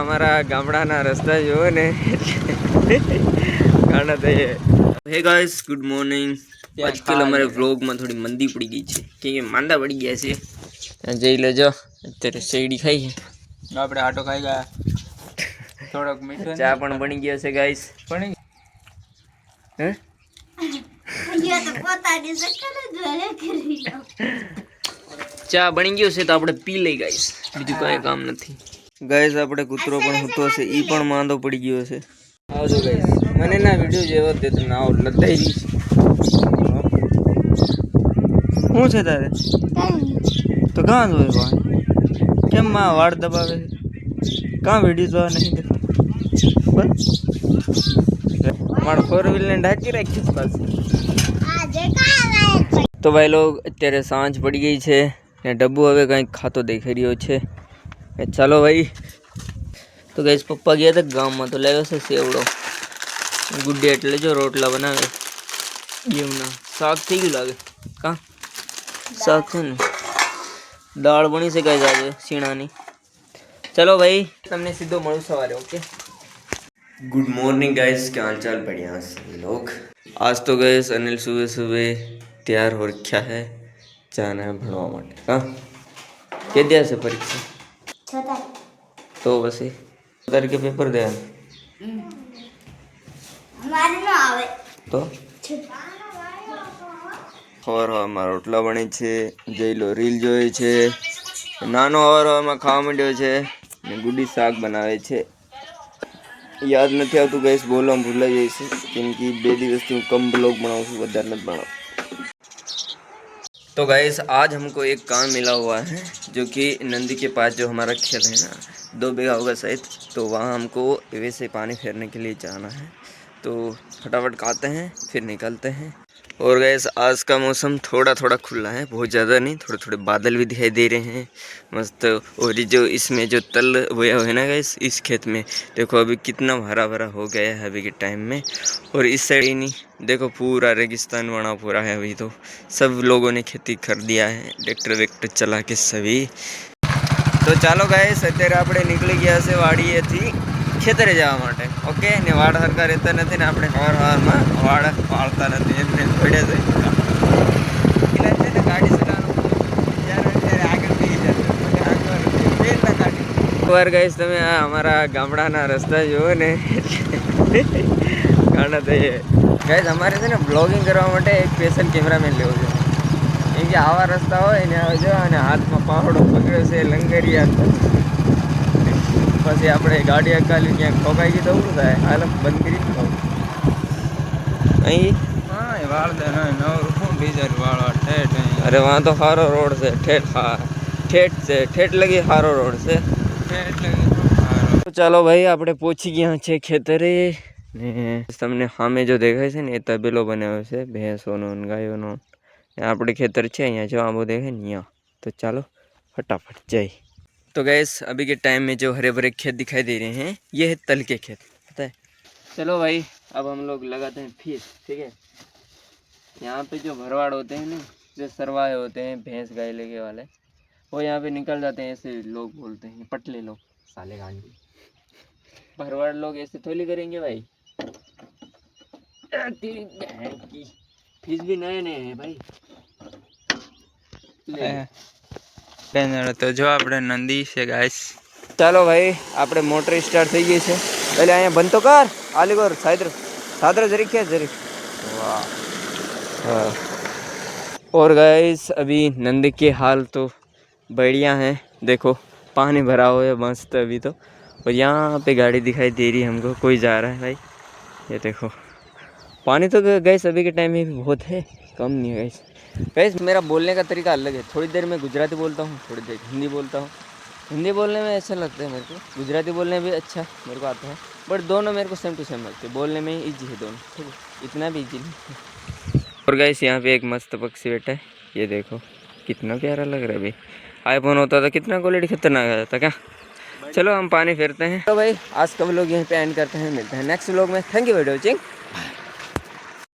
અમારા ગામડાના રસ્તા જોવો ને ગાડા થઈએ. હે ગાઈસ ગુડ મોર્નિંગ. આજકાલ અમારે વ્લોગમાં થોડી મંદી પડી ગઈ છે કે માંદા પડી ગયા છે. જઈ લેજો અત્યારે શેરડી ખાઈ છે. આપણે આટો ખાઈ ગયા. થોડોક મીઠો ચા પણ બની ગયો છે ગાઈસ. પણ હે ચા બની ગયો છે તો આપણે પી લઈ ગાઈસ. બીજું કઈ કામ નથી ગાઈસ. આપણે કૂતરો પણ હતો છે, ઈ પણ માંદો પડી ગયો છે. આવજો ગાઈસ. મને ના વિડિયો જેવો તે તમને આવો લદાઈ દી. શું છે તારે? તો કાં જોવે ભાઈ? કેમ માં વાળ દબાવે? કાં વિડિયો જોવા નહીં દેતો? મારો 4 વ્હીલ ને ઢાંકી રાખી છે પાછી. તો ભાઈ લોગ અત્યારે સાંજ પડી ગઈ છે ને ડબ્બુ હવે કંઈક ખાતો દેખાઈ રહ્યો છે. ચાલો ભાઈ. તો ગાઈસ પપ્પા ગયા હતા ગામમાં તો લાવ્યો છે સેવડો. ગુડ્ડી એટલે જો રોટલા બનાવે એમના. શાક થઈ ગયું લાગે. કાં શાક છે ને દાળ બની છે ગાઈસ આજે શીણાની. चलो भाई તમને સીધો મળું सवारे. Okay good morning guys. क्या हाल चाल? बढ़िया सभी लोग. आज तो गाइस अनिल सुबह सुबह तैयार हो रखा है, जाना है भणवा માટે. हाँ के दिया से परीक्षा? 6 तो बस 7 के पेपर दे हमारे ना आवे तो હવારમાં રોટલા બને છે. જઈ લો રીલ જોઈ છે. નાનો હવારમાં ખાવા માંડ્યો છે ને ગુડી શાક બનાવે છે. याद नहीं आता गैस बोलो हम भूल जाइए क्योंकि 2 દિવસથી હું कम ब्लॉग बनाऊँ છું, વધારે નથી बनाऊँ. तो गैस आज हमको एक काम मिला हुआ है जो कि नंदी के पास जो हमारा खेत है ना 2 बीघा होगा शायद, तो वहाँ हमको वैसे पानी फेरने के लिए जाना है. तो फटाफट खाते हैं फिर निकलते हैं. और गैस आज का मौसम थोड़ा थोड़ा खुला है, बहुत ज़्यादा नहीं. थोड़े थोड़े बादल भी दिखाई दे रहे हैं मस्त. और ये जो इसमें जो तल बोया हुआ है ना गैस इस खेत में देखो अभी कितना हरा भरा हो गया है अभी के टाइम में. और इस साइड ही नहीं देखो पूरा रेगिस्तान बना पूरा है अभी. तो सब लोगों ने खेती कर दिया है ट्रैक्टर वेक्टर चला के सभी. तो ચાલો ગાઈસ અત્યારે આપણે નીકળી ગયા છે વાડીએથી ખેતરે જવા માટે. ઓકે ને વાડ હરકા રહેતા નથી ને આપણે હવારમાં વાડ પાળતા નથી એમને પડ્યા છે. એટલે છે ને ગાડી ચલાવવાનું જ્યારે આગળ થઈ જાય વાર ગાઈસ. તમે આ અમારા ગામડાના રસ્તા જુઓ ને ગાડા થઈએ ગાઈસ. અમારે છે ને બ્લોગિંગ કરવા માટે એક સ્પેશિયલ કેમેરામેન લેવો છે. કેમ કે આવા રસ્તા હોય ને આવજો અને હાથમાં પાવડો પકડ્યો છે લંગરિયા. પછી આપણે ગાડી અકાલી ક્યાંક ઠોકાઈ ગઈ તો શું થાય? હાલ બંધ કરી દો અહીં. હા એ વાળ દે નવ રૂપિયા ડીઝલ વાળો ઠેઠ. અરે વहाँ तो સારો રોડ છે ઠેઠ. હા ઠેઠ છે ઠેઠ લગી સારો રોડ છે. ઠેઠ લગી. તો ચાલો ભાઈ આપણે પહોંચી ગયા છે ખેતરે ને તમને સામે જો દેખાય છે ને એ તબેલો બનાવ્યો છે ભેંસોનો ને ગાયોનો. આપણે ખેતર છે અહીંયા જો આંબો દેખાય ને અહીંયા. तो चलो फटाफट जाए. तो गैस अभी के टाइम में जो हरे भरे खेत दिखाई दे रहे हैं ये है तल के खेत, पता है. चलो भाई अब हम लोग लगाते हैं फीस. ठीक है. यहाँ पे जो भरवाड़ होते हैं ना जो सरवाए होते हैं भैंस गाय लेके वाले वो यहाँ पे निकल जाते हैं. ऐसे लोग बोलते हैं पटले लोग साले गांडी. भरवाड़ लोग ऐसे थोड़ी करेंगे भाई. तेरी बहन की फीस भी नए नए हैं भाई. તો જો આપણે નંદી છે ગાઈસ. ચાલો ભાઈ આપણે મોટર સ્ટાર્ટ થઈ ગઈ છે. એટલે અહીંયા બંધ તો કર આલીગોર सादर जरिक है जरिक. वाह. हाँ. और गाइस अभी नंदी के हाल तो बढ़िया हैं. देखो पानी भरा हुआ है मस्त अभी तो. और यहाँ पे गाड़ी दिखाई दे रही है हमको, कोई जा रहा है भाई. ये देखो पानी तो गैस अभी के टाइम में भी बहुत है, कम नहीं है गैस. गैस मेरा बोलने का तरीका अलग है. थोड़ी देर में गुजराती बोलता हूँ, थोड़ी देर हिंदी बोलता हूँ. हिंदी बोलने में अच्छा लगता है मेरे को, गुजराती बोलने में भी अच्छा मेरे को आता है. बट दोनों मेरे को सेम टू सेम लगते हैं. बोलने में ईजी है दोनों. ठीक है. इतना भी ईजी नहीं. और गैस यहाँ पे एक मस्त पक्षी बैठा है. ये देखो कितना प्यारा लग रहा है भाई. आईफोन होता था कितना क्वालिटी खतरनाक आ जाता क्या. चलो हम पानी फेरते हैं. तो भाई आज का व्लॉग यहीं पे एंड करते हैं. मिलते हैं नेक्स्ट व्लॉग में. Thank you for watching.